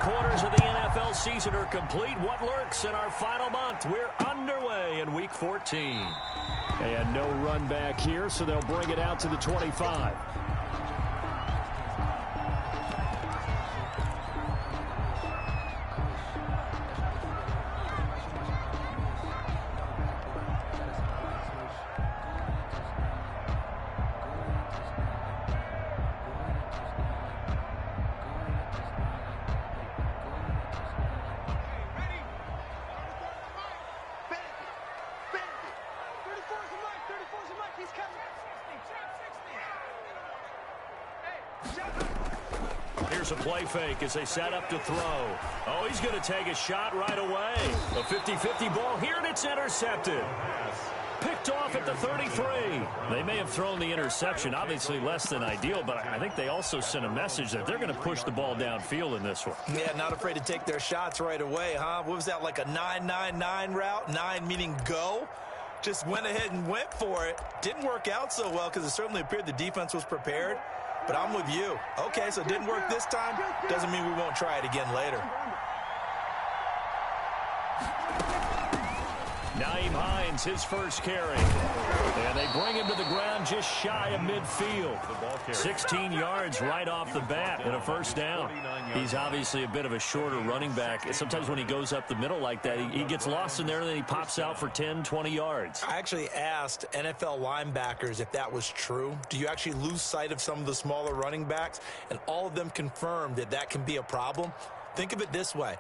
quarters of the NFL season are complete. What lurks in our final month? We're underway in Week 14. And no run back here, so they'll bring it out to the 25. Here's a play fake as they set up to throw. Oh, he's going to take a shot right away. A 50-50 ball here, and it's intercepted. Picked off at the 33. They may have thrown the interception, obviously less than ideal, but I think they also sent a message that they're going to push the ball downfield in this one. Yeah, not afraid to take their shots right away, huh? What was that, like a 9-9-9 route? 9 meaning go? Just went ahead and went for it. Didn't work out so well because it certainly appeared the defense was prepared. But I'm with you. Okay, so it didn't work this time. Doesn't mean we won't try it again later. Nyheim Hines, his first carry. And they bring him to the ground just shy of midfield. 16 yards right off the bat and a first down. He's obviously a bit of a shorter running back. Sometimes when he goes up the middle like that, he gets lost in there and then he pops out for 10, 20 yards. I actually asked NFL linebackers if that was true. Do you actually lose sight of some of the smaller running backs? And all of them confirmed that that can be a problem. Think of it this way.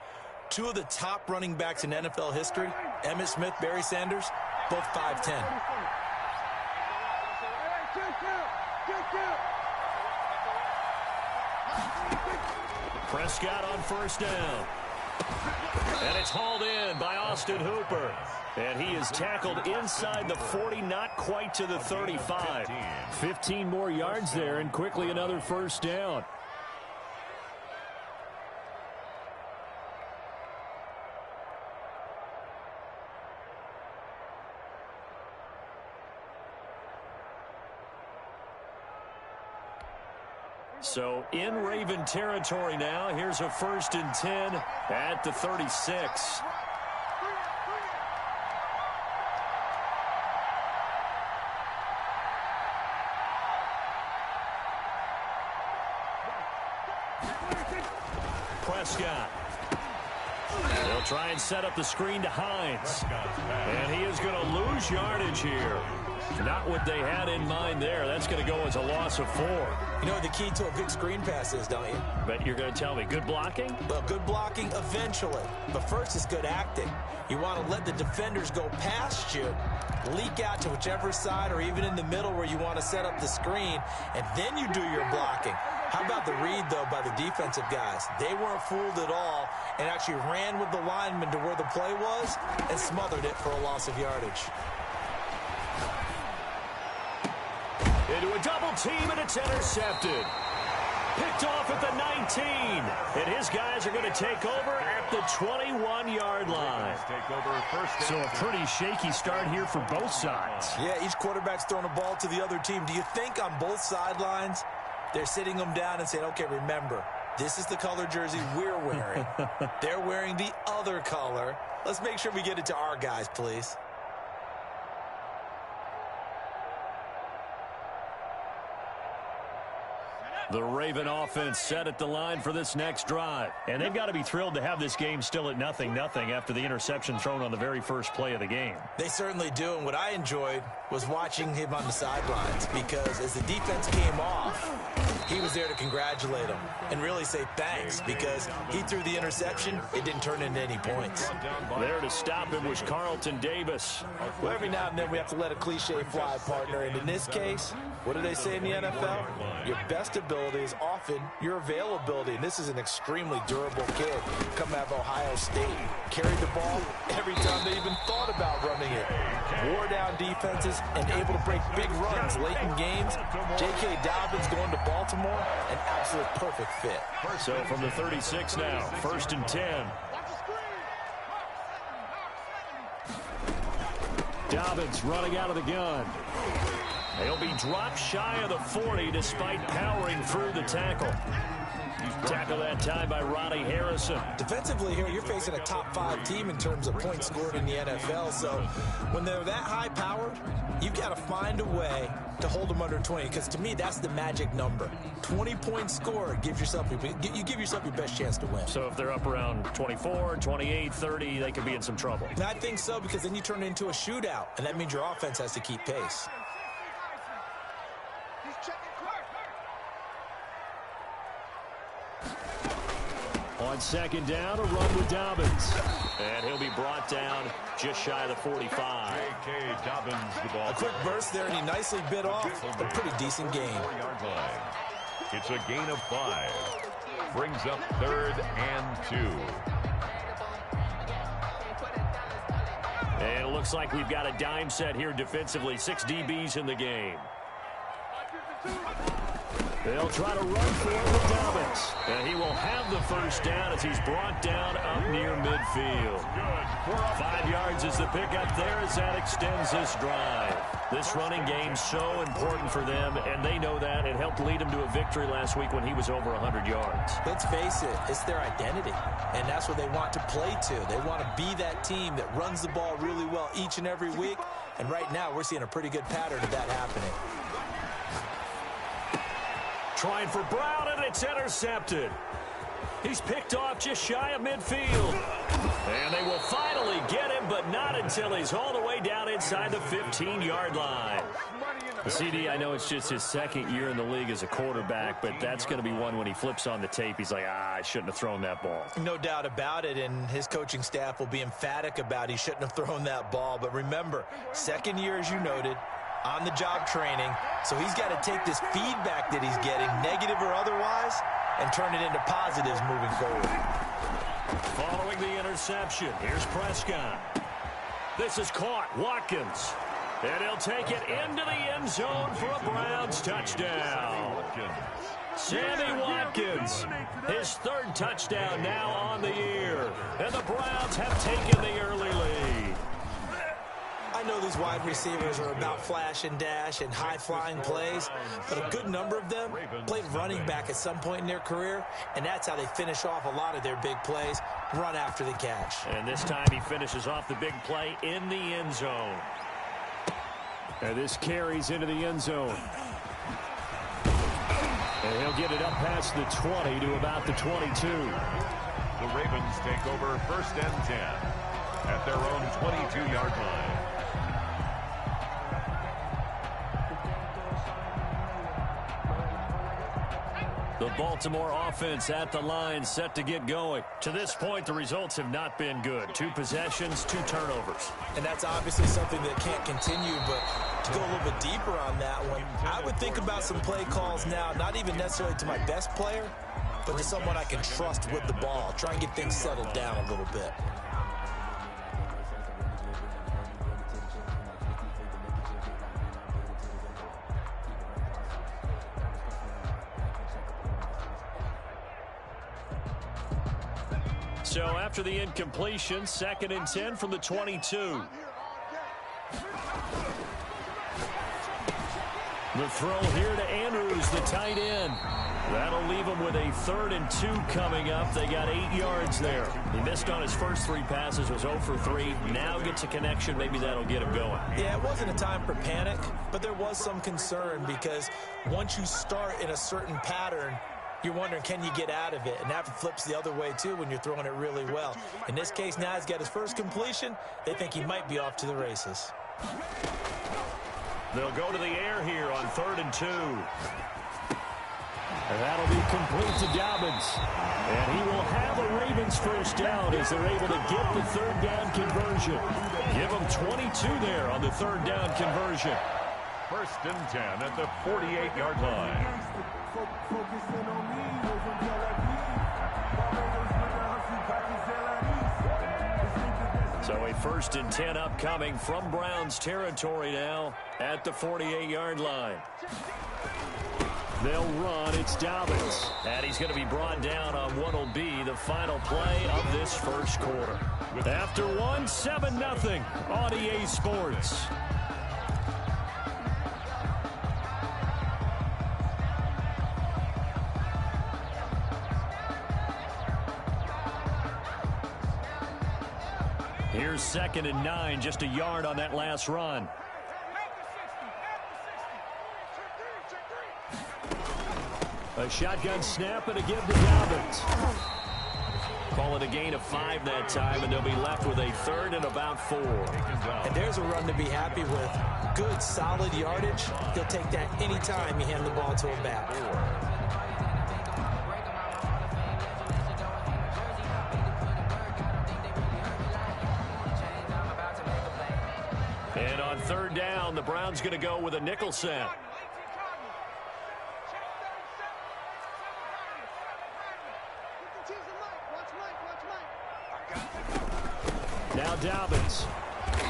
2 of the top running backs in NFL history, Emmitt Smith, Barry Sanders, both 5'10". Prescott on first down. And it's hauled in by Austin Hooper. And he is tackled inside the 40, not quite to the 35. 15 more yards there, and quickly another first down. So in Raven territory now. Here's a 1st and 10 at the 36. Prescott. They'll try and set up the screen to Hines. And he is going to lose yardage here. Not what they had in mind there. That's going to go as a loss of 4. You know what the key to a good screen pass is, don't you? Bet you're going to tell me. Good blocking? Well, good blocking eventually. But first is good acting. You want to let the defenders go past you, leak out to whichever side or even in the middle where you want to set up the screen, and then you do your blocking. How about the read, though, by the defensive guys? They weren't fooled at all and actually ran with the lineman to where the play was and smothered it for a loss of yardage. Into a double team, and it's intercepted. Picked off at the 19. And his guys are going to take over at the 21-yard line. So a pretty shaky start here for both sides. Yeah, each quarterback's throwing a ball to the other team. Do you think on both sidelines they're sitting them down and saying, okay, remember, this is the color jersey we're wearing. They're wearing the other color. Let's make sure we get it to our guys, please. The Raven offense set at the line for this next drive. And they've got to be thrilled to have this game still at 0-0 after the interception thrown on the very first play of the game. They certainly do. And what I enjoyed was watching him on the sidelines, because as the defense came off, he was there to congratulate them and really say thanks, because he threw the interception. It didn't turn into any points. There to stop him was Carlton Davis. Well, every now and then we have to let a cliche fly, partner. And in this case, what do they say in the NFL? Your best ability is often your availability. And this is an extremely durable kid coming out of Ohio State. Carried the ball every time they even thought about running it. Wore down defenses and able to break big runs late in games. J.K. Dobbins going to Baltimore, an absolute perfect fit. So from the 36 now, 1st and 10. Dobbins running out of the gun. He'll be dropped shy of the 40 despite powering through the tackle. Tackle that time by Ronnie Harrison. Defensively here, you're facing a top 5 team in terms of points scored in the NFL. So when they're that high powered, you've got to find a way to hold them under 20, because to me, that's the magic number. 20 points scored gives yourself, you give yourself your best chance to win. So if they're up around 24, 28, 30, they could be in some trouble. And I think so, because then you turn it into a shootout, and that means your offense has to keep pace. On second down, a run with Dobbins. And he'll be brought down just shy of the 45. J.K. Dobbins, the ball. A quick burst there, and he nicely bit off a pretty decent gain. It's a gain of 5. Brings up 3rd and 2. And it looks like we've got a dime set here defensively. 6 DBs in the game. They'll try to run for it with Dobbins. And he will have the first down as he's brought down up near midfield. 5 yards is the pickup there as that extends this drive. This running game so important for them, and they know that. It helped lead him to a victory last week when he was over 100 yards. Let's face it, it's their identity, and that's what they want to play to. They want to be that team that runs the ball really well each and every week, and right now we're seeing a pretty good pattern of that happening. Trying for Brown, and it's intercepted. He's picked off just shy of midfield. And they will finally get him, but not until he's all the way down inside the 15-yard line. The CD, I know it's just his 2nd year in the league as a quarterback, but that's going to be one when he flips on the tape, he's like, I shouldn't have thrown that ball. No doubt about it, and his coaching staff will be emphatic about he shouldn't have thrown that ball. But remember, 2nd year, as you noted, on-the-job training, so he's got to take this feedback that he's getting, negative or otherwise, and turn it into positives moving forward. Following the interception, here's Prescott. This is caught. Watkins. And he'll take it into the end zone for a Browns touchdown. Sammy Watkins, his 3rd touchdown now on the year. And the Browns have taken the early lead. I know these wide receivers are about flash and dash and high-flying plays, but a good number of them played running back at some point in their career, and that's how they finish off a lot of their big plays, run after the catch. And this time he finishes off the big play in the end zone. And this carries into the end zone. And he'll get it up past the 20 to about the 22. The Ravens take over 1st and 10 at their own 22-yard line. The Baltimore offense at the line, set to get going. To this point, the results have not been good. 2 possessions, 2 turnovers. And that's obviously something that can't continue, but to go a little bit deeper on that one, I would think about some play calls now, not even necessarily to my best player, but to someone I can trust with the ball. Try and get things settled down a little bit. So after the incompletion, 2nd and 10 from the 22. The throw here to Andrews, the tight end. That'll leave him with a 3rd and 2 coming up. They got 8 yards there. He missed on his first 3 passes, was 0 for 3. Now gets a connection. Maybe that'll get him going. Yeah, it wasn't a time for panic, but there was some concern because once you start in a certain pattern, you're wondering, can you get out of it? And that flips the other way, too, when you're throwing it really well. In this case, now he's got his first completion. They think he might be off to the races. They'll go to the air here on 3rd and 2. And that'll be complete to Dobbins. And he will have a Ravens first down as they're able to get the 3rd down conversion. Give them 22 there on the 3rd down conversion. 1st and 10 at the 48-yard line. So a 1st and 10 upcoming from Browns territory now at the 48-yard line. They'll run. It's Dobbins. And he's going to be brought down on what will be the final play of this first quarter. After 7-0 on EA Sports. Here's 2nd and 9, just a yard on that last run. A shotgun snap and a give to Dobbins. Call it a gain of 5 that time, and they'll be left with a 3rd and about 4. And there's a run to be happy with. Good, solid yardage. He'll take that any time you hand the ball to him back. And on 3rd down, the Browns going to go with a nickel set. Now Dobbins.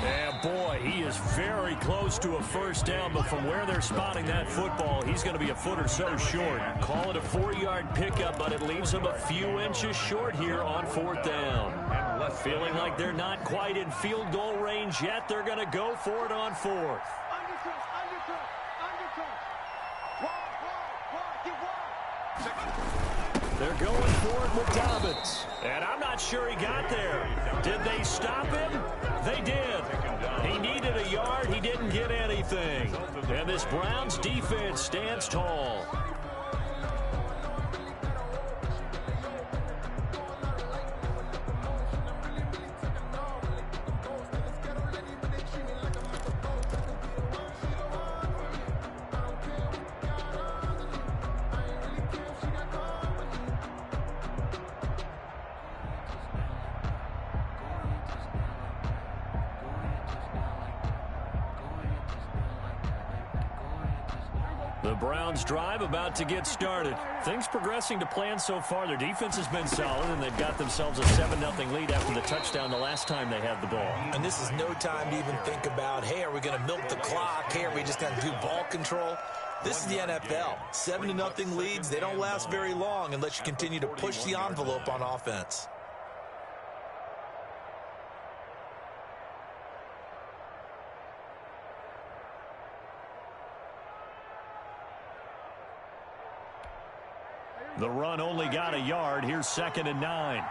And boy, he is very close to a 1st down, but from where they're spotting that football, he's going to be a foot or so short. Call it a 4-yard pickup, but it leaves him a few inches short here on 4th down. Feeling like they're not quite in field goal range yet, they're going to go for it on 4th. They're going for it with Dobbins. And I'm not sure he got there. Did they stop him? They did. He needed a yard. He didn't get anything. And this Browns defense stands tall. The Browns drive about to get started. Things progressing to plan so far. Their defense has been solid, and they've got themselves a 7-0 lead after the touchdown the last time they had the ball. And this is no time to even think about, hey, are we going to milk the clock? Hey, are we just going to do ball control? This is the NFL. 7-0 leads, they don't last very long unless you continue to push the envelope on offense. The run only got a yard. Here's 2nd and 9.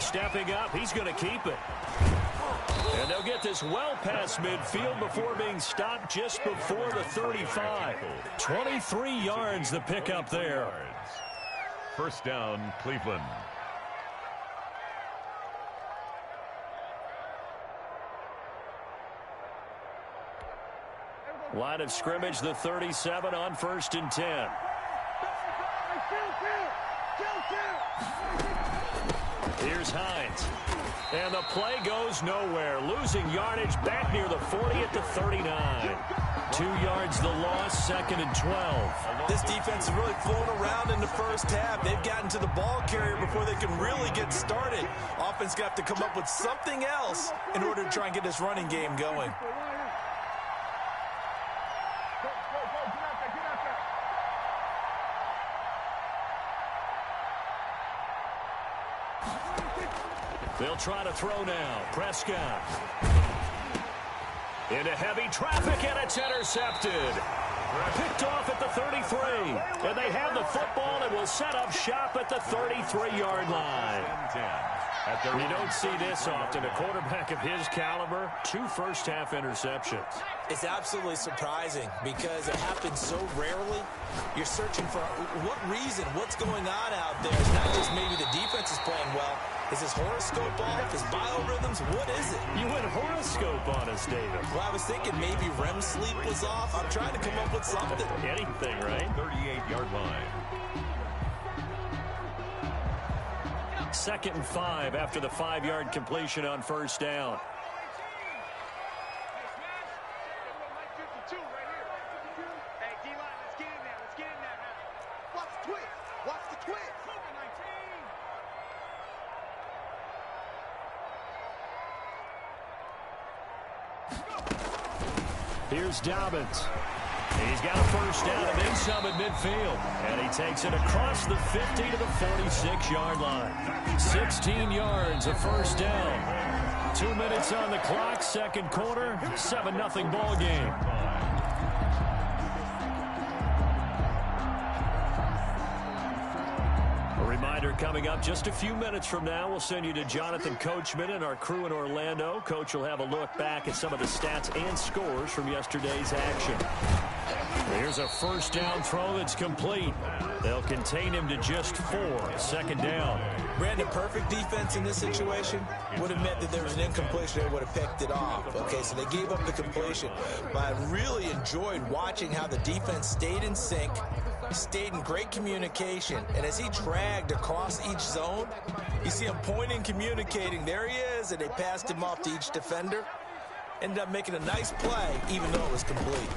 Stepping up, he's going to keep it. And they'll get this well past midfield before being stopped just before the 35. 23 yards the pickup there. 1st down, Cleveland. Line of scrimmage, the 37 on 1st and 10. Here's Hines. And the play goes nowhere. Losing yardage back near the 40 at the 39. 2 yards the loss, 2nd and 12. This defense is really flown around in the 1st half. They've gotten to the ball carrier before they can really get started. Offense got to come up with something else in order to try and get this running game going. They'll try to throw now. Prescott. Into heavy traffic, and it's intercepted. Picked off at the 33. And they have the football and will set up shop at the 33-yard line. You don't see this often. A quarterback of his caliber, 2 first-half interceptions. It's absolutely surprising because it happens so rarely. You're searching for what reason, what's going on out there. It's not just maybe the defense is playing well. Is his horoscope off? His biorhythms? What is it? You went horoscope on us, David. Well, I was thinking maybe REM sleep was off. I'm trying to come up with something. Anything, right? 38-yard line. 2nd and 5 after the 5-yard completion on 1st down. Here's Dobbins. He's got a 1st down and then some at midfield. And he takes it across the 50 to the 46-yard line. 16 yards, a 1st down. 2 minutes on the clock, second quarter, 7-0 ball game. A reminder coming up just a few minutes from now, we'll send you to Jonathan Coachman and our crew in Orlando. Coach will have a look back at some of the stats and scores from yesterday's action. Here's a first down throw that's complete. They'll contain him to just 4. Second down. Brandon, perfect defense in this situation would have meant that there was an incompletion. They would have picked it off. Okay, so they gave up the completion. But I really enjoyed watching how the defense stayed in sync, stayed in great communication. And as he dragged across each zone, you see him pointing, communicating. There he is, and they passed him off to each defender. Ended up making a nice play, even though it was complete.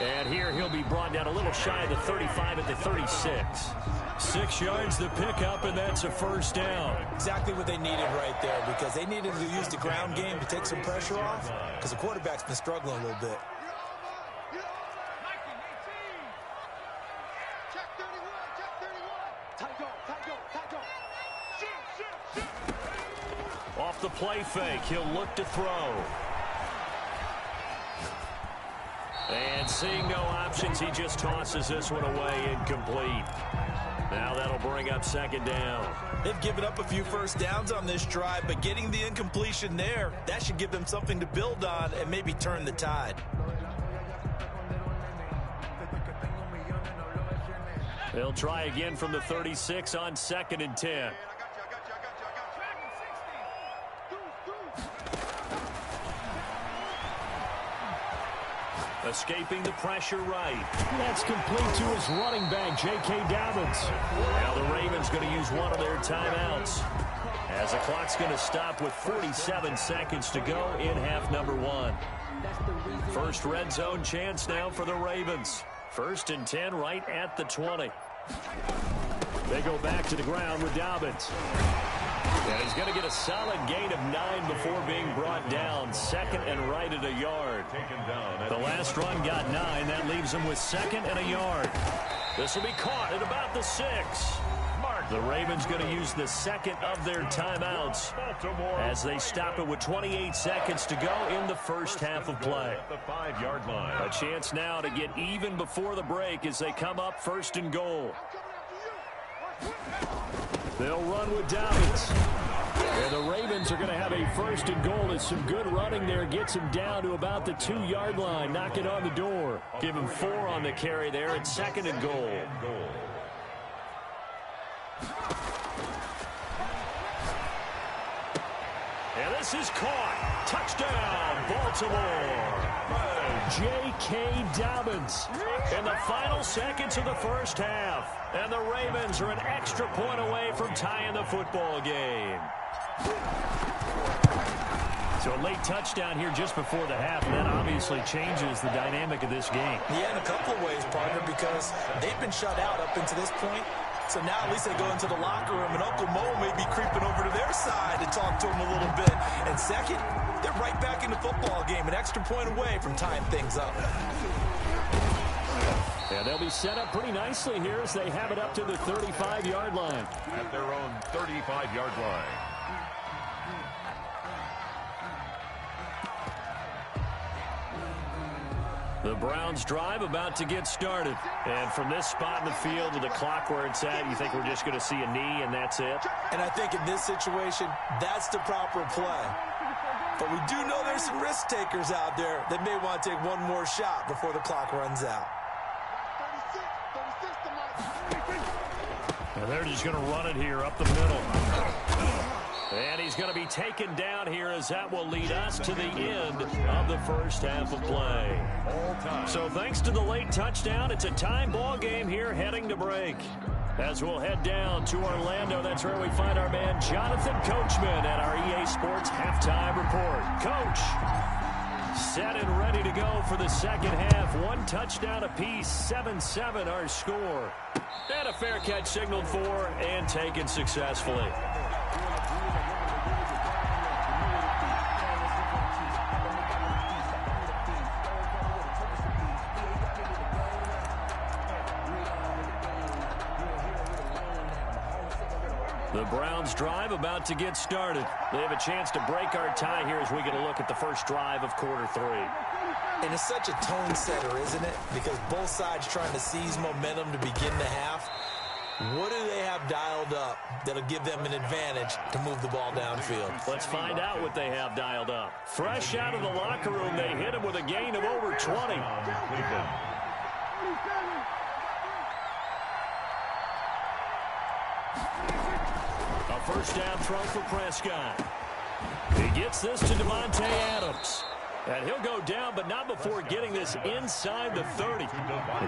And here he'll be brought down a little shy of the 35 at the 36. 6 yards the pickup, and that's a first down. Exactly what they needed right there, because they needed to use the ground game to take some pressure off, because the quarterback's been struggling a little bit. Off the play fake, he'll look to throw. And seeing no options, he just tosses this one away, incomplete. Now that'll bring up second down. They've given up a few first downs on this drive, but getting the incompletion there, that should give them something to build on and maybe turn the tide. They'll try again from the 36 on 2nd and 10. Escaping the pressure right. That's complete to his running back, J.K. Dobbins. Now the Ravens going to use one of their timeouts, as the clock's going to stop with 47 seconds to go in half number 1. First red zone chance now for the Ravens. 1st and 10 right at the 20. They go back to the ground with Dobbins. And he's going to get a solid gain of 9 before being brought down. 2nd and right at a yard. The last run got 9. That leaves him with 2nd and a yard. This will be caught at about the 6. The Ravens going to use the 2nd of their timeouts as they stop it with 28 seconds to go in the first half of play. A chance now to get even before the break as they come up 1st and goal. They'll run with Dobbins. And the Ravens are going to have a 1st and goal as some good running there gets him down to about the 2-yard line. Knock it on the door. Give him 4 on the carry there at 2nd and goal. And this is caught. Touchdown, Baltimore. J.K. Dobbins in the final seconds of the first half. And the Ravens are an extra point away from tying the football game. So a late touchdown here just before the half, and that obviously changes the dynamic of this game. Yeah, in a couple of ways, partner, because they've been shut out up until this point. So now at least they go into the locker room, and Uncle Mo may be creeping over to their side to talk to him a little bit. And second, they're right back in the football game, an extra point away from tying things up. Yeah, they'll be set up pretty nicely here as they have it up to the 35-yard line. At their own 35-yard line. The Browns drive about to get started. And from this spot in the field with the clock where it's at, you think we're just going to see a knee and that's it? And I think in this situation, that's the proper play. But we do know there's some risk takers out there that may want to take one more shot before the clock runs out. And they're just going to run it here up the middle. And he's going to be taken down here as that will lead us to the end of the first half of play. So thanks to the late touchdown, it's a time ball game here heading to break. As we'll head down to Orlando, that's where we find our man Jonathan Coachman at our EA Sports Halftime Report. Coach, set and ready to go for the second half. 1 touchdown apiece, 7-7 our score. And a fair catch signaled for and taken successfully. The Browns drive about to get started. They have a chance to break our tie here as we get a look at the first drive of quarter 3. And it's such a tone setter, isn't it? Because both sides trying to seize momentum to begin the half. What do they have dialed up that'll give them an advantage to move the ball downfield? Let's find out what they have dialed up. Fresh out of the locker room, they hit him with a gain of over 20. A first down throw for Prescott. He gets this to Devontae Adams. And he'll go down, but not before getting this inside the 30.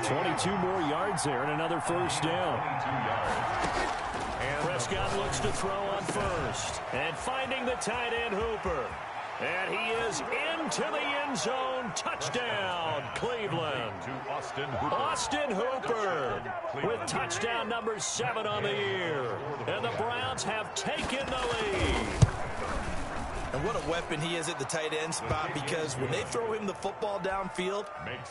22 more yards there and another first down. Prescott looks to throw on first. And finding the tight end Hooper. And he is into the end zone. Touchdown, Cleveland. Austin Hooper with touchdown number 7 on the year. And the Browns have taken the lead. And what a weapon he is at the tight end spot, because when they throw him the football downfield,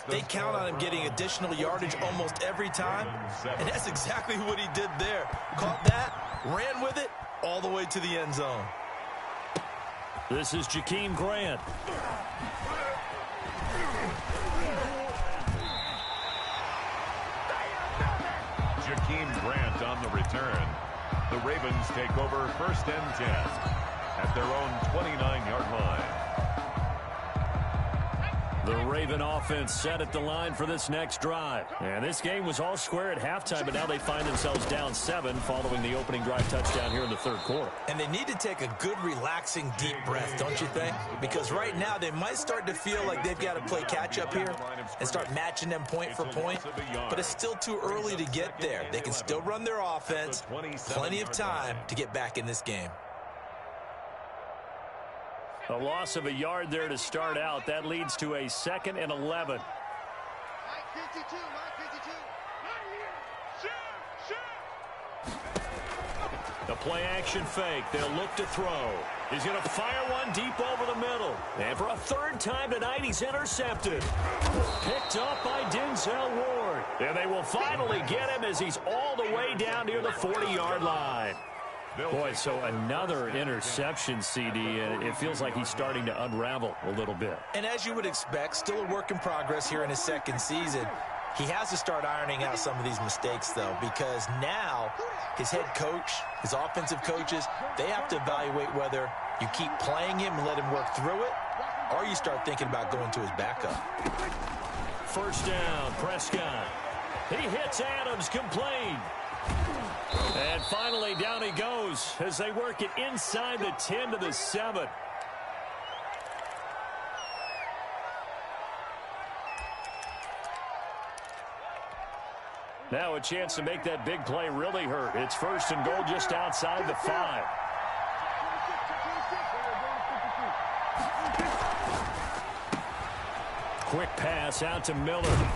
they count on him getting additional yardage almost every time. And that's exactly what he did there. Caught that, ran with it, all the way to the end zone. This is Jakeem Grant. Jakeem Grant on the return. The Ravens take over first and 10 at their own 29-yard line. The Raven offense set at the line for this next drive. And this game was all square at halftime, but now they find themselves down 7 following the opening drive touchdown here in the third quarter. And they need to take a good, relaxing, deep breath, don't you think? Because right now they might start to feel like they've got to play catch-up here and start matching them point for point. But it's still too early to get there. They can still run their offense. Plenty of time to get back in this game. A loss of a yard there to start out. That leads to a 2nd and 11. The play action fake. They'll look to throw. He's going to fire one deep over the middle. And for a 3rd time tonight, he's intercepted. Picked up by Denzel Ward. And they will finally get him as he's all the way down near the 40-yard line. Boy, so another interception, CD, and it feels like he's starting to unravel a little bit. And as you would expect, still a work in progress here in his 2nd season. He has to start ironing out some of these mistakes, though, because now his head coach, his offensive coaches, they have to evaluate whether you keep playing him and let him work through it, or you start thinking about going to his backup. First down, Prescott. He hits Adams, complete. And finally, down he goes as they work it inside the 10 to the 7. Now a chance to make that big play really hurt. It's 1st and goal just outside the 5. Quick pass out to Miller.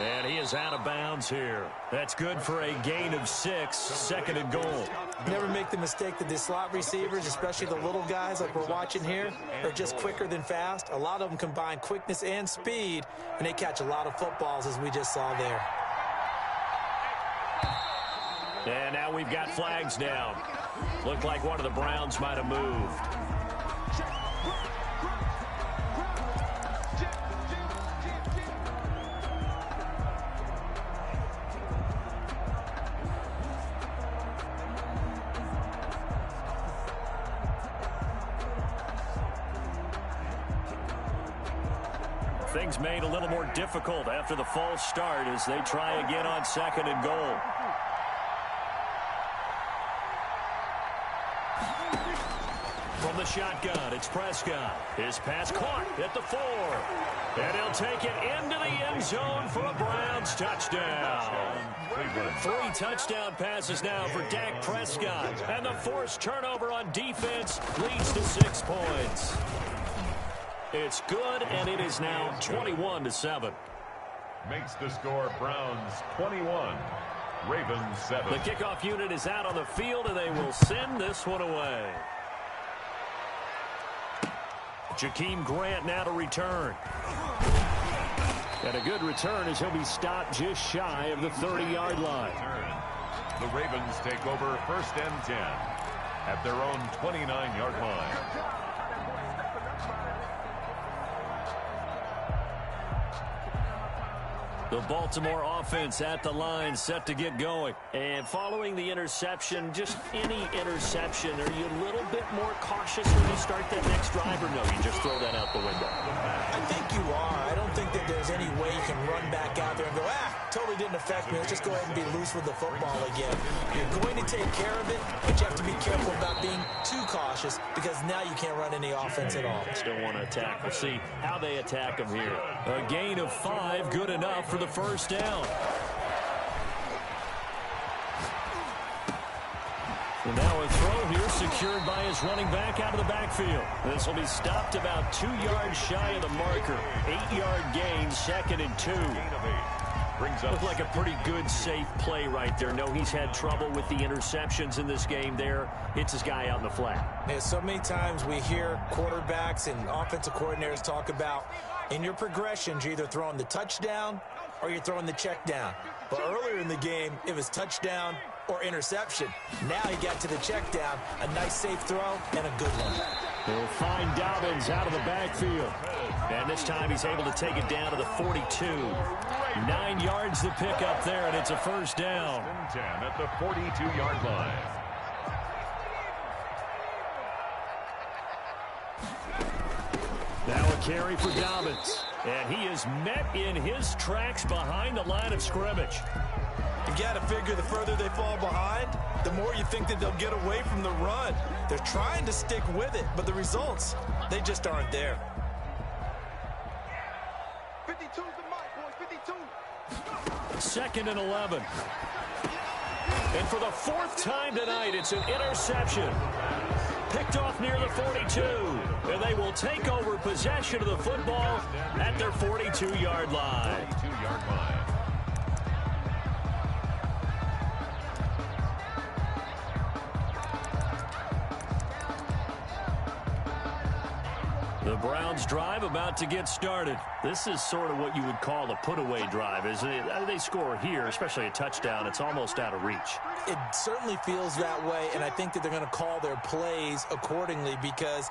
And he is out of bounds here. That's good for a gain of 6, 2nd and goal. Never make the mistake that the slot receivers, especially the little guys like we're watching here, are just quicker than fast. A lot of them combine quickness and speed, and they catch a lot of footballs, as we just saw there. And now we've got flags down. Looked like one of the Browns might have moved. Things made a little more difficult after the false start as they try again on 2nd and goal. From the shotgun, it's Prescott. His pass caught at the 4. And he'll take it into the end zone for a Browns touchdown. 3 touchdown passes now for Dak Prescott. And the forced turnover on defense leads to 6 points. It's good, and it is now 21-7. Makes the score Browns 21, Ravens 7. The kickoff unit is out on the field, and they will send this one away. Jakeem Grant now to return. And a good return as he'll be stopped just shy of the 30-yard line. The Ravens take over 1st and 10 at their own 29-yard line. The Baltimore offense at the line, set to get going. And following the interception, just any interception, are you a little bit more cautious when you start that next drive, or no, you just throw that out the window? I think you are. I don't think that there's any way you can run back out there and go, totally didn't affect me. Let's just go ahead and be loose with the football again. You're going to take care of it, but you have to be careful about being too cautious because now you can't run any offense at all. Still want to attack. We'll see how they attack them here. A gain of 5, good enough for the first down. And now a throw here secured by his running back out of the backfield. This will be stopped about 2 yards shy of the marker. 8-yard gain, 2nd and 2. Looked like a pretty good, safe play right there. No, he's had trouble with the interceptions in this game there. Hits his guy out in the flat. Yeah, so many times we hear quarterbacks and offensive coordinators talk about in your progressions, you're either throwing the touchdown or you're throwing the check down. But earlier in the game, it was touchdown or interception. Now he got to the check down, a nice safe throw and a good one. They'll find Dobbins out of the backfield. And this time he's able to take it down to the 42. 9 yards to pick up there, and it's a first down. 10 at the 42-yard line. Now a carry for Dobbins. And he is met in his tracks behind the line of scrimmage. You got to figure the further they fall behind, the more you think that they'll get away from the run. They're trying to stick with it, but the results, they just aren't there. 52's the mark, boys, 52. 2nd and 11. And for the 4th time tonight, it's an interception. Picked off near the 42. And they will take over possession of the football at their 42-yard line. 42-yard line. The Browns drive about to get started. This is sort of what you would call a put-away drive, isn't it? They score here, especially a touchdown. It's almost out of reach. It certainly feels that way, and I think that they're going to call their plays accordingly because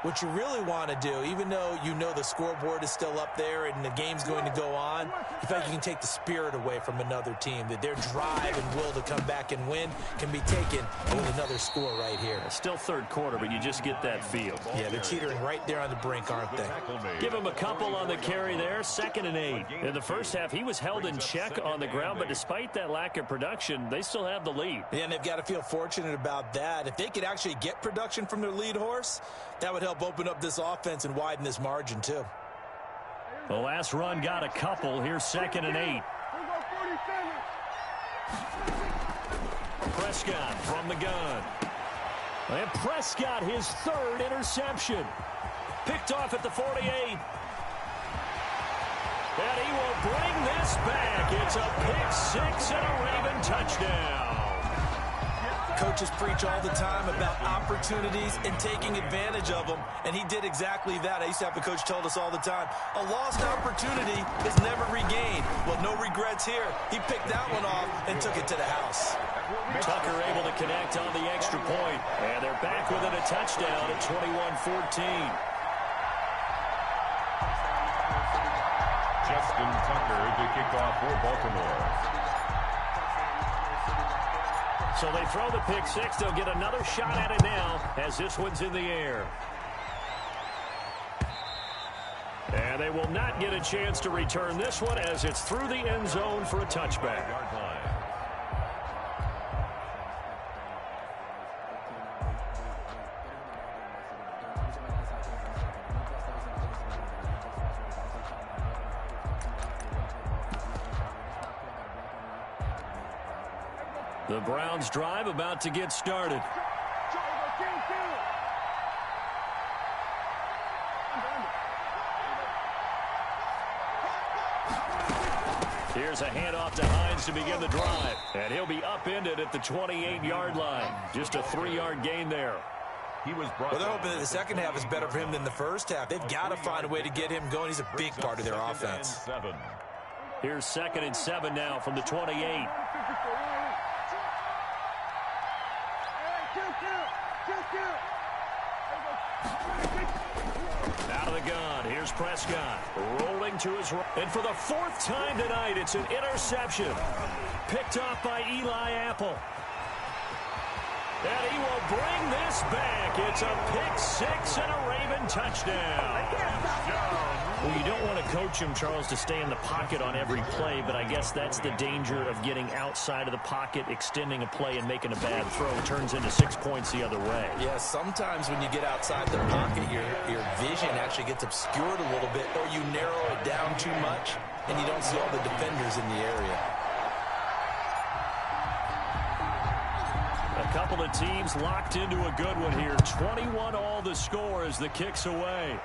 what you really want to do, even though you know the scoreboard is still up there and the game's going to go on, you feel like you can take the spirit away from another team, that their drive and will to come back and win can be taken with another score right here. Still 3rd quarter, but you just get that feel. Yeah, they're teetering right there on the brink, aren't they? Give him a couple on the carry there, 2nd and 8. In the first half, he was held in check on the ground, but despite that lack of production, they still have the lead. Yeah, and they've got to feel fortunate about that. If they could actually get production from their lead horse, that would help open up this offense and widen this margin, too. The last run got a couple. Here's 2nd and 8. Prescott from the gun. And Prescott, his 3rd interception. Picked off at the 48. And he will bring this back. It's a pick 6 and a Raven touchdown. Coaches preach all the time about opportunities and taking advantage of them, and he did exactly that. I used to have a coach told us all the time, a lost opportunity is never regained. Well, no regrets here. He picked that one off and took it to the house. Tucker able to connect on the extra point, and they're back within a touchdown at 21-14. Justin Tucker to kick off for Baltimore. So they throw the pick 6. They'll get another shot at it now as this one's in the air. And they will not get a chance to return this one as it's through the end zone for a touchback. The Browns drive about to get started. Here's a handoff to Hines to begin the drive. And he'll be upended at the 28-yard line. Just a 3-yard gain there. Well, they're hoping that the second half is better for him than the first half. They've got to find a way to get him going. He's a big part of their offense. Here's 2nd and 7 now from the 28. Out of the gun, here's Prescott, rolling to his right. And for the fourth time tonight, it's an interception. Picked off by Eli Apple. And he will bring this back. It's a pick six and a Raven touchdown. Well, you don't want to coach him, Charles, to stay in the pocket on every play, but I guess that's the danger of getting outside of the pocket, extending a play, and making a bad throw. It turns into 6 points the other way. Yeah, sometimes when you get outside the pocket, your vision actually gets obscured a little bit, or you narrow it down too much, and you don't see all the defenders in the area. A couple of teams locked into a good one here. 21 all the score as the kick's away.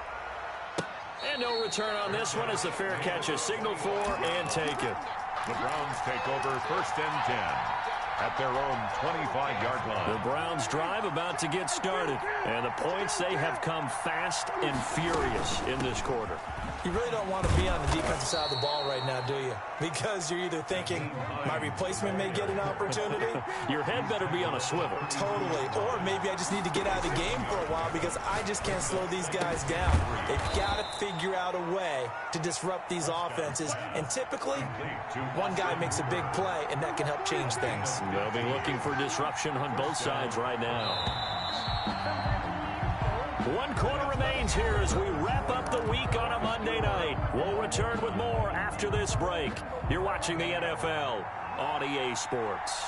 And no return on this one as the fair catch is signaled for and taken. The Browns take over 1st and 10 at their own 25-yard line. The Browns drive about to get started. And the points, they have come fast and furious in this quarter. You really don't want to be on the defensive side of the ball right now, do you? Because you're either thinking, my replacement may get an opportunity. Your head better be on a swivel. Totally. Or maybe I just need to get out of the game for a while because I just can't slow these guys down. They've got to figure out a way to disrupt these offenses. And typically, one guy makes a big play, and that can help change things. They'll be looking for disruption on both sides right now. 1 quarter remains here as we wrap up the week on a Monday night. We'll return with more after this break. You're watching the NFL on EA Sports.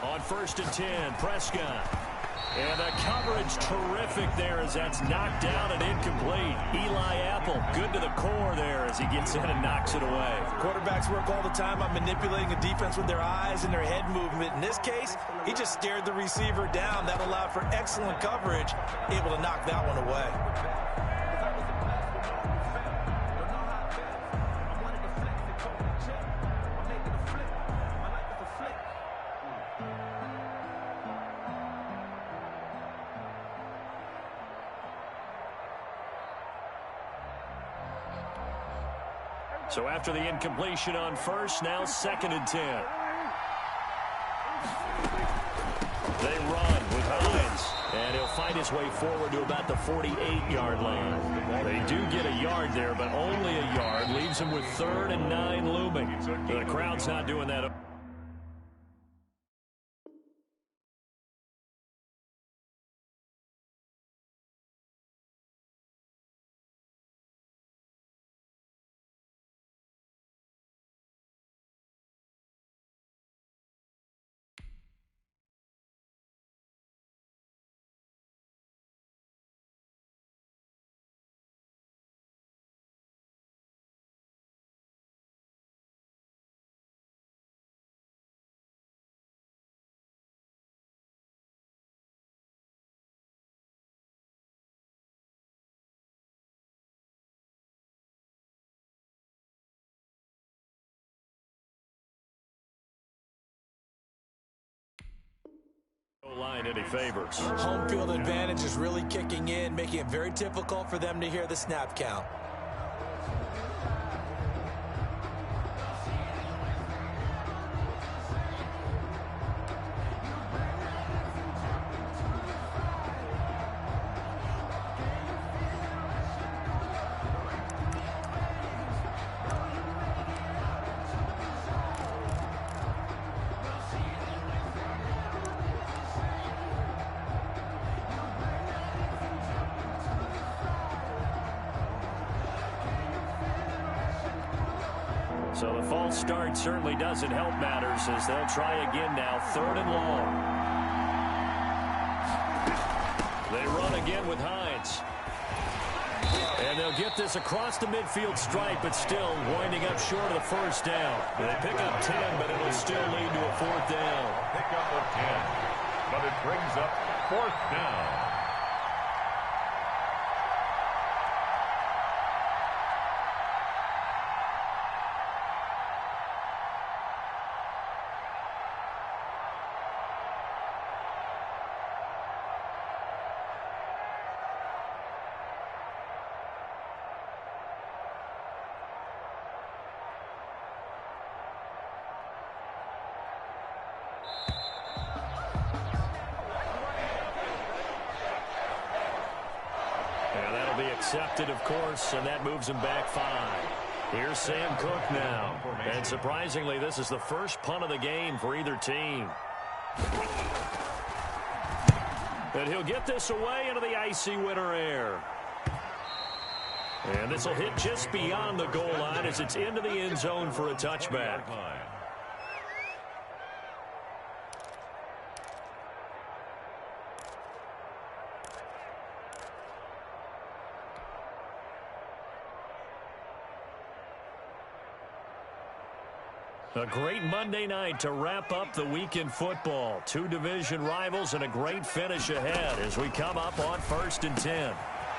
On 1st and 10, Prescott. And the coverage terrific there as that's knocked down and incomplete. Eli Apple, good to the core there as he gets in and knocks it away. Quarterbacks work all the time on manipulating a defense with their eyes and their head movement. In this case, he just stared the receiver down. That allowed for excellent coverage, able to knock that one away. So after the incompletion on 1st, now 2nd and 10. They run with Hines, and he'll find his way forward to about the 48-yard line. They do get a yard there, but only a yard. Leaves him with 3rd and 9 looming. The crowd's not doing that. Line any favors. Home field advantage is really kicking in, making it very difficult for them to hear the snap count. So the false start certainly doesn't help matters as they'll try again now, 3rd and long. They run again with Hines. And they'll get this across the midfield stripe, but still winding up short of the 1st down. They pick up 10, but it'll still lead to a 4th down. Pick up of 10, but it brings up 4th down. be accepted, of course, and that moves him back 5. Here's Sam Cook now. And surprisingly, this is the first punt of the game for either team. And he'll get this away into the icy winter air. And this will hit just beyond the goal line as it's into the end zone for a touchback. A great Monday night to wrap up the week in football. 2 division rivals and a great finish ahead as we come up on 1st and 10.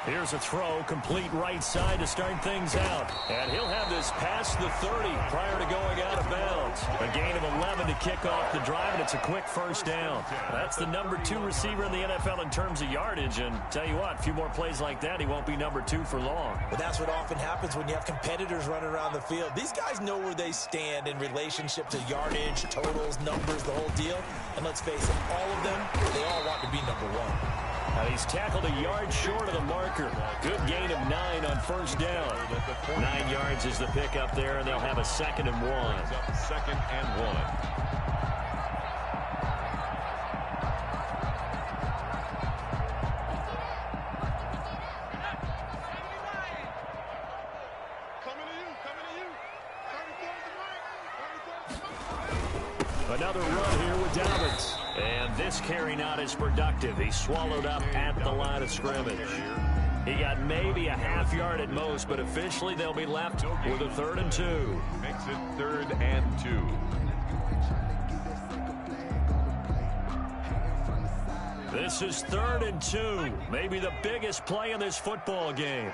Here's a throw, complete right side to start things out. And he'll have this past the 30 prior to going out of bounds. A gain of 11 to kick off the drive, and it's a quick first down. That's the number 2 receiver in the NFL in terms of yardage. And tell you what, a few more plays like that, he won't be number 2 for long. Well, that's what often happens when you have competitors running around the field. These guys know where they stand in relationship to yardage, totals, numbers, the whole deal. And let's face it, all of them, they all want to be number 1. He's tackled a yard short of the marker. Good gain of 9 on first down. 9 yards is the pickup there, and they'll have a 2nd and 1. 2nd and 1. Another run here with Dobbins. And this carry not as productive. He swallowed up at the line of scrimmage. He got maybe a half yard at most, but officially they'll be left with a 3rd and 2. Makes it 3rd and 2. This is 3rd and 2. Maybe the biggest play in this football game.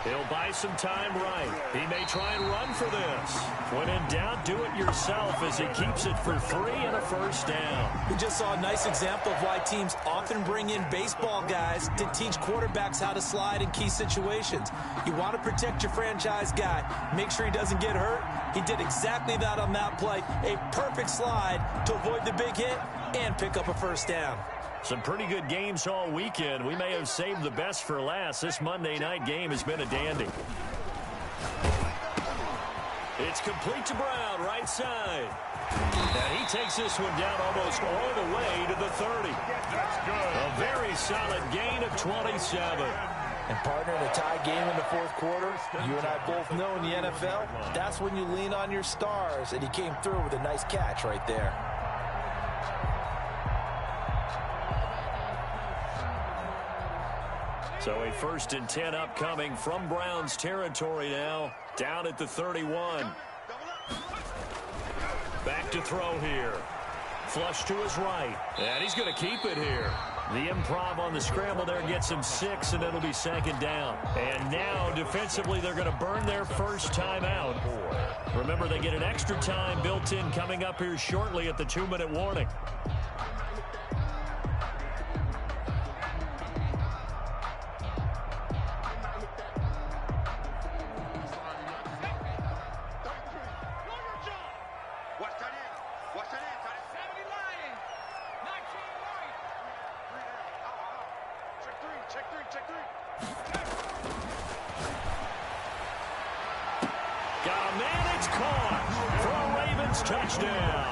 He'll buy some time right. He may try and run for this. When in doubt, do it yourself as he keeps it for 3 and a first down. We just saw a nice example of why teams often bring in baseball guys to teach quarterbacks how to slide in key situations. You want to protect your franchise guy. Make sure he doesn't get hurt. He did exactly that on that play. A perfect slide to avoid the big hit and pick up a first down. Some pretty good games all weekend. We may have saved the best for last. This Monday night game has been a dandy. It's complete to Brown, right side. And he takes this one down almost all the way to the 30. That's good. A very solid gain of 27. And partner, in a tie game in the 4th quarter, you and I both know in the NFL, that's when you lean on your stars. And he came through with a nice catch right there. So a 1st and 10 upcoming from Browns territory now, down at the 31. Back to throw here. Flush to his right, and he's going to keep it here. The improv on the scramble there gets him 6, and it'll be 2nd down. And now, defensively, they're going to burn their first time out. Remember, they get an extra time built in coming up here shortly at the 2-minute warning. Touchdown.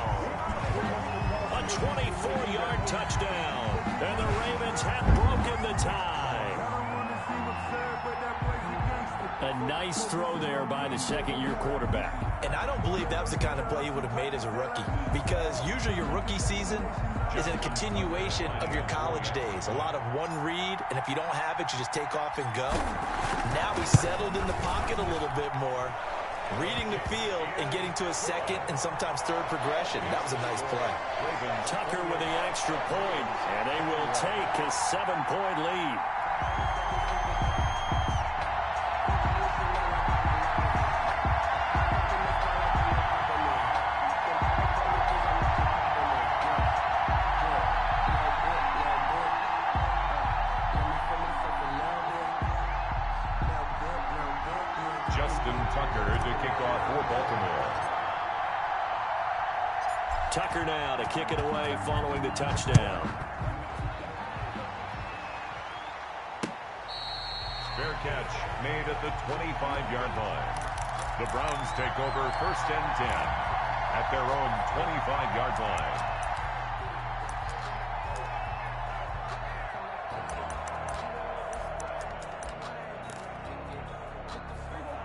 A 24-yard touchdown. And the Ravens have broken the tie. A nice throw there by the 2nd-year quarterback. And I don't believe that was the kind of play he would have made as a rookie, because usually your rookie season is a continuation of your college days. A lot of one read, and if you don't have it, you just take off and go. Now he's settled in the pocket a little bit more, reading the field and getting to a 2nd and sometimes 3rd progression. That was a nice play. Tucker with the extra point, and they will take a 7-point lead. Just Justin Tucker to kick off for Baltimore. Tucker now to kick it away following the touchdown. Fair catch made at the 25-yard line. The Browns take over 1st and 10 at their own 25-yard line.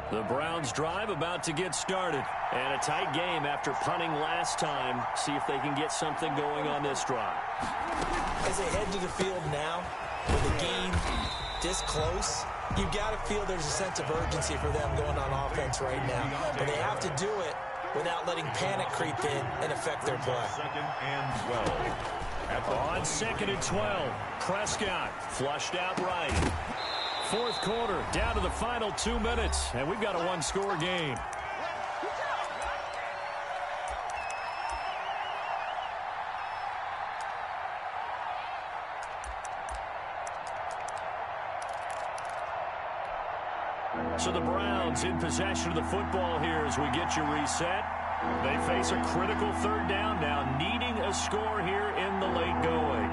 The Browns drive about to get started. And a tight game after punting last time. See if they can get something going on this drive. As they head to the field now, with the game this close, you've got to feel there's a sense of urgency for them going on offense right now. But they have to do it without letting panic creep in and affect their play. 2nd and 12. On 2nd and 12, Prescott flushed out right. 4th quarter, down to the final 2 minutes, and we've got a one-score game. So the Browns in possession of the football here as we get you reset. They face a critical 3rd down now, needing a score here in the late going.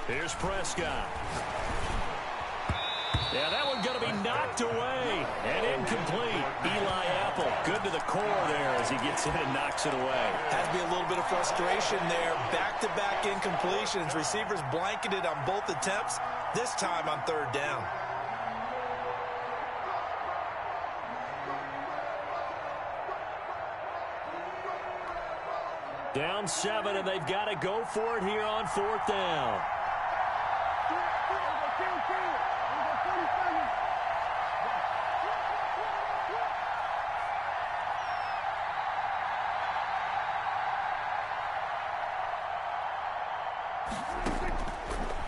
Here's Prescott. Yeah, that one's going to be knocked away and incomplete. Eli Apple, good to the core there as he gets in and knocks it away. Has to be a little bit of frustration there. Back-to-back incompletions. Receivers blanketed on both attempts, this time on 3rd down. Down 7, and they've got to go for it here on 4th down.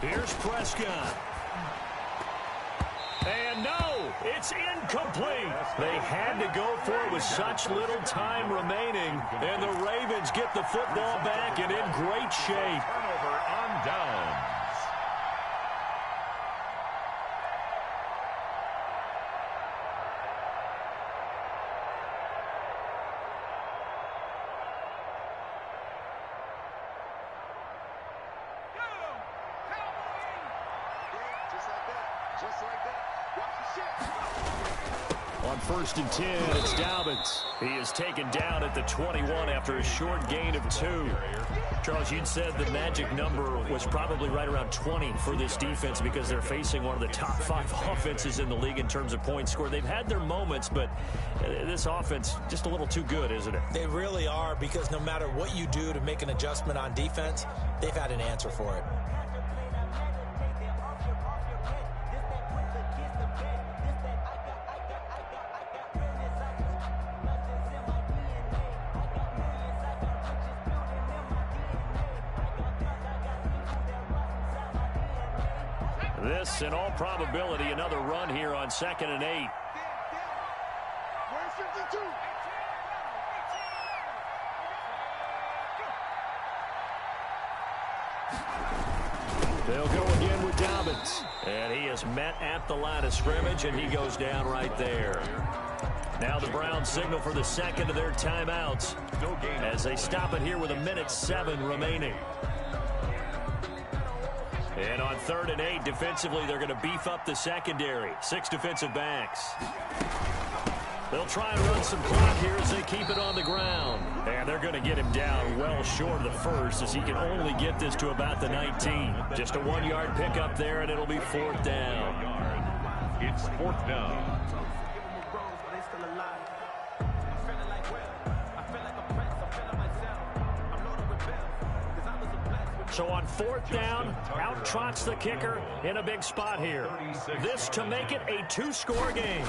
Here's Prescott. And no, it's incomplete. They had to go for it with such little time remaining. And the Ravens get the football back and in great shape. Turnover on downs. On 1st and 10, it's Dobbins. He is taken down at the 21 after a short gain of 2. Charles, you'd said the magic number was probably right around 20 for this defense because they're facing one of the top 5 offenses in the league in terms of points scored. They've had their moments, but this offense just a little too good, isn't it? They really are, because no matter what you do to make an adjustment on defense, they've had an answer for it. This, in all probability, another run here on 2nd and 8. Where's 52? They'll go again with Dobbins. And he is met at the line of scrimmage, and he goes down right there. Now the Browns signal for the 2nd of their timeouts as they stop it here with 1:07 remaining. And on 3rd and 8, defensively, they're going to beef up the secondary. 6 defensive backs. They'll try and run some clock here as they keep it on the ground. And they're going to get him down well short of the 1st as he can only get this to about the 19. Just a 1-yard pickup there, and it'll be 4th down. It's 4th down. So on 4th down, out trots the kicker in a big spot here. This to make it a 2-score game.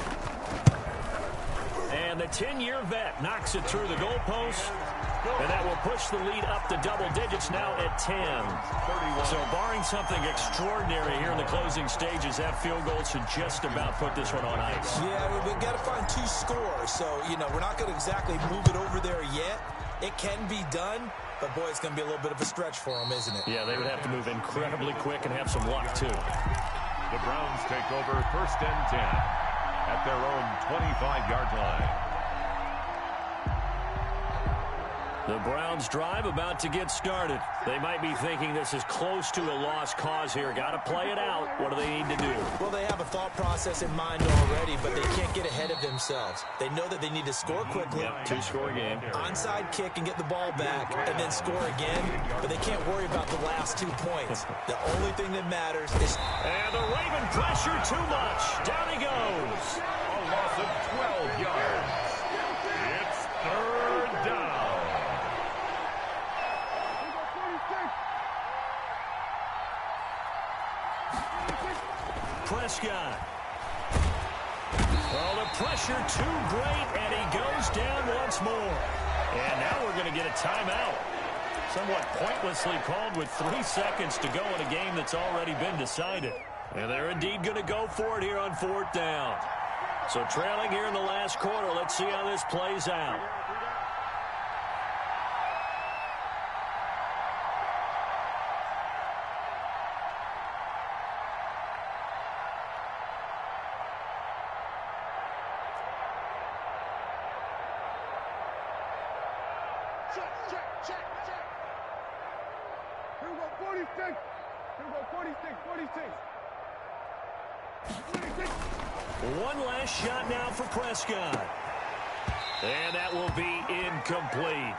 And And the 10-year vet knocks it through the goalpost. And that will push the lead up to double digits now at 10. So barring something extraordinary here in the closing stages, that field goal should just about put this one on ice. Yeah, we've got to find 2 scores. So, we're not going to exactly move it over there yet. It can be done, but, boy, it's going to be a little bit of a stretch for them, isn't it? Yeah, they would have to move incredibly quick and have some luck, too. The Browns take over 1st and 10 at their own 25-yard line. The Browns drive about to get started. They might be thinking this is close to a lost cause here. Got to play it out. What do they need to do? Well, they have a thought process in mind already, but they can't get ahead of themselves. They know that they need to score quickly. Yep, 2-score game. Onside kick and get the ball back and then score again, but they can't worry about the last 2 points. The only thing that matters is... And the Raven pressure too much. Down he goes. A loss of 12 yards. It's 3rd down. Prescott. Well, the pressure too great, and he goes down once more. And now we're going to get a timeout. Somewhat pointlessly called with 3 seconds to go in a game that's already been decided. And they're indeed going to go for it here on 4th down. So trailing here in the last quarter, let's see how this plays out. Check. Here we go, 46. Here we go, 46. One last shot now for Prescott. And that will be incomplete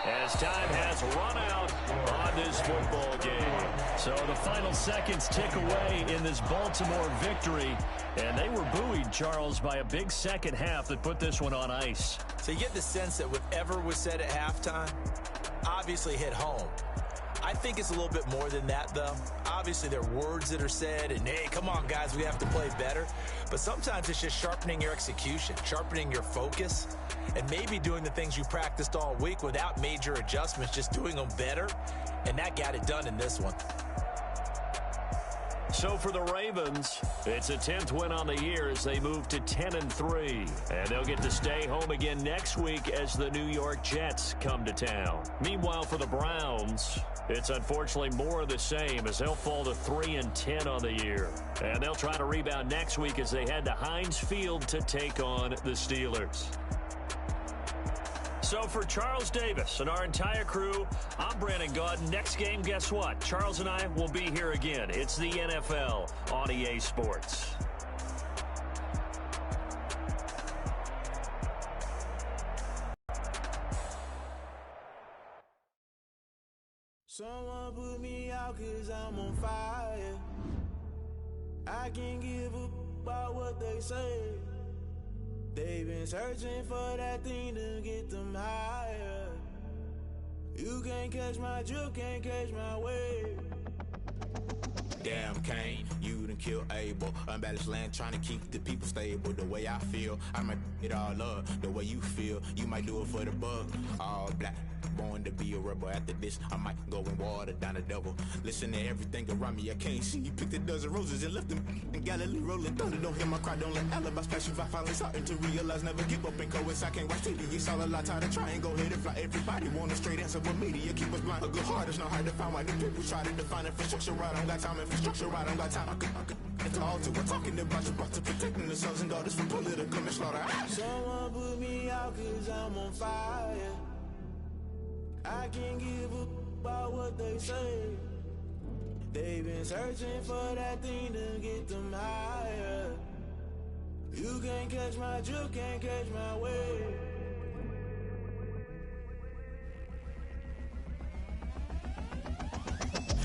as time has run out on this football game. So the final seconds tick away in this Baltimore victory. And they were buoyed, Charles, by a big second half that put this one on ice. So you get the sense that whatever was said at halftime obviously hit home. I think it's a little bit more than that, though. Obviously, there are words that are said, and, hey, come on, guys, we have to play better. But sometimes it's just sharpening your execution, sharpening your focus, and maybe doing the things you practiced all week without major adjustments, just doing them better. And that got it done in this one. So for the Ravens, it's a 10th win on the year as they move to 10-3. And they'll get to stay home again next week as the New York Jets come to town. Meanwhile, for the Browns, it's unfortunately more of the same as they'll fall to 3-10 on the year. And they'll try to rebound next week as they head to Heinz Field to take on the Steelers. So for Charles Davis and our entire crew, I'm Brandon Gaudin. Next game, guess what? Charles and I will be here again. It's the NFL on EA Sports. Someone put me out 'cause I'm on fire. I can't give up about what they say. They've been searching for that thing to get them higher. You can't catch my drift, can't catch my wave. Damn Kane, you done killed Abel. Unbalanced land, trying to keep the people stable. The way I feel, I might it all up. The way you feel, you might do it for the bug. All black, born to be a rebel. After this, I might go and water down the double. Listen to everything around me, I can't see. You picked a dozen roses and left them in Galilee rolling thunder. Don't hear my cry, don't let alibis pass you. I finally starting to realize, never give up and coexist. I can't watch TV, it's all a lot. Tired of trying, go ahead and fly. Everybody want a straight answer, but media keep us blind. A good heart is not hard to find. Why the people try to define infrastructure right? I don't got time, infrastructure right, I don't got time. I could it's all to we're talking about you, about to protecting the sons and daughters from political manslaughter. Someone put me out 'cause I'm on fire. I can't give up about what they say. They've been searching for that thing to get them higher. You can't catch my drift, can't catch my wave.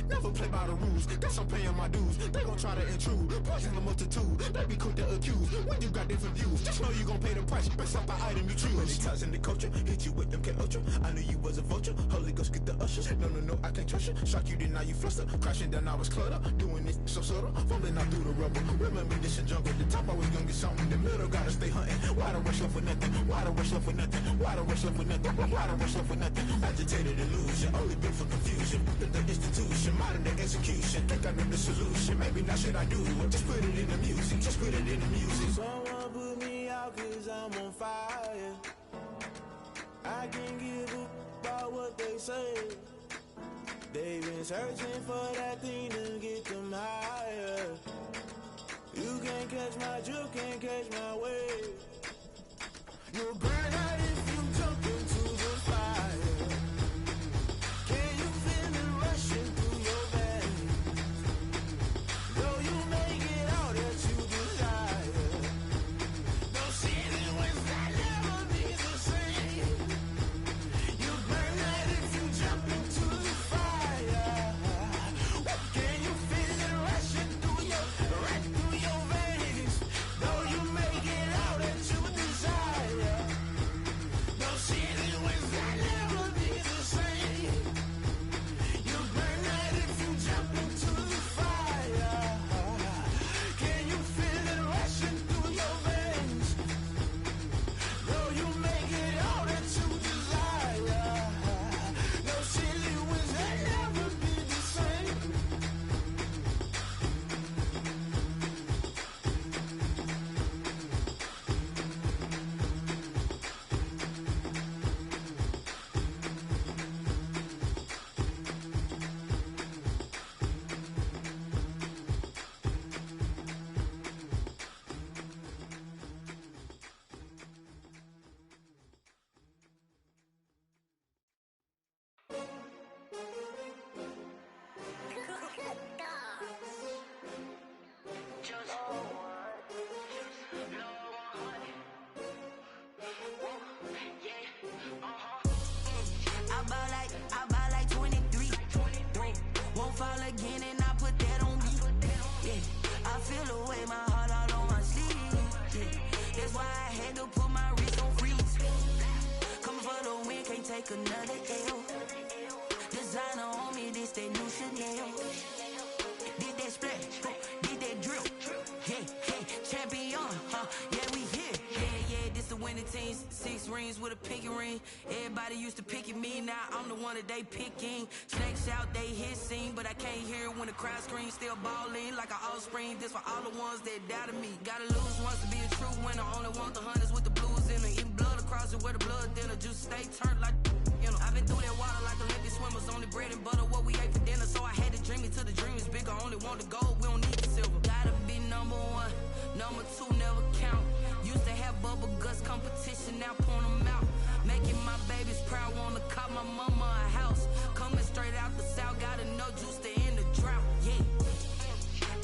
Never play by the rules. Guess I'm paying my dues. They gon' try to intrude. Poison the multitude. They be quick to accuse. When you got different views, just know you gon' pay the price based off the item you choose. Many times in the culture, hit you with MK Ultra. I knew you was a vulture. Holy Ghost get the ushers. No, I can't trust you. Shock you, then now you fluster. Crashing down, I was clutter. Doing this so subtle. Fumbling out through the rubble. Remember this in jungle. The top always gonna get something. In the middle, gotta stay hunting. Why the rush left with nothing? Why the rush left with nothing? Why the rush left with nothing? Why the rush left with nothing? Agitated illusion. Only built for confusion. The institution. Modern day execution. Think I know the solution. Maybe not should I do it? Just put it in the music. Just put it in the music. Someone put me out cause I'm on fire. I can't give up about what they say. They've been searching for that thing to get them higher. You can't catch my drift, can't catch my wave. You'll burn out if you jump into the fire. Can you feel it rushing through your veins? Though you make it out that you desire. No ceiling wins that never be the same. You burn out if you jump into the fire. Can you feel it rushing through your veins? Though you make it out that you desire. No ceiling wins that never be the same. You burn out if you jump into the fire. Can you feel it rushing through your veins? Though you make it out that you desire. No ceiling wins that never be the same. I buy like 23. Won't fall again and I put that on me. Yeah, I feel away my heart all on my sleeve. Yeah, that's why I had to put my wrist on freeze. Coming for the win, can't take another L. Designer on me, this that new Chanel. Did that splash, did that drill. Yeah, champion, yeah, we here. Yeah, this the winning teams. 6 rings with a pinky ring. Everybody used to picking me, now I'm the one that they picking. Snakes out, they hissing, but I can't hear when the crowd screams. Still balling like an offspring. This for all the ones that doubted me. Gotta lose once to be a true winner. Only want the hunters with the blues in it. Eating blood across it where the blood dinner. Juice stay turned like, you know. I've been through that water like Olympic swimmers. Only bread and butter, what we ate for dinner. So I had to dream it till the dream is bigger. Only want the gold, we don't need the silver. Gotta be number 1, number 2 never count. Used to have bubble guts competition, now point them out. Making my babies proud, wanna cop my mama a house. Coming straight out the south, gotta know juice to end the drought. Yeah,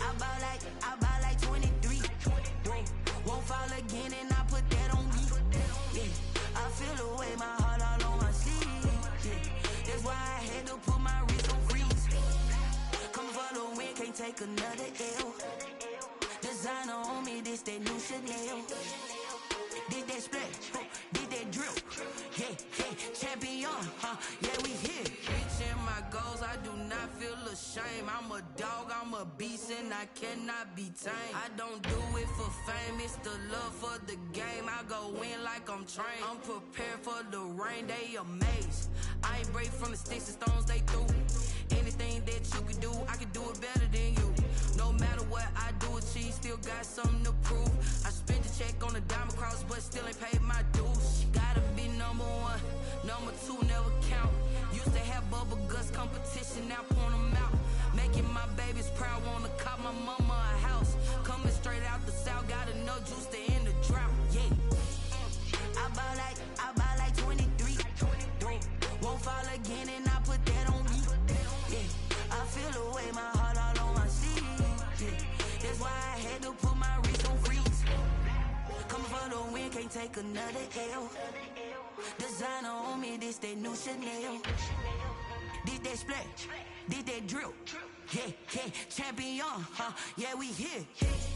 I buy like 23. Won't fall again and I put that on me. Yeah, I feel away my heart all on my sleeve. Yeah, that's why I had to put my wrist on freeze. Coming for the win, can't take another L. Designer on me, this that new Chanel. Did that splash, did that drill. Yeah, champion, yeah, we here. Reaching my goals, I do not feel ashamed. I'm a dog, I'm a beast, and I cannot be tamed. I don't do it for fame, it's the love for the game. I go in like I'm trained. I'm prepared for the rain, they amazed. I ain't brave from the sticks and stones they threw. Anything that you can do, I can do it better than you. No matter what I do, achieve, still got something to prove. I spent the check on the diamond cross, but still ain't paid my dues. Gotta be number 1, number 2 never count. Used to have bubble guts competition, now point them out. Making my babies proud, wanna cop my mama a house. Coming straight out the south, gotta know juice to end the drought. Yeah, I buy like 23. Won't fall again and I put that on me. Yeah, I feel away my heart all on my sleeve. Yeah, that's why I had to put my wrist on freeze. Coming for the win, can't take another L. Designer on me, this that new Chanel. Did that splash, did that drill. yeah, champion, huh? Yeah, we here.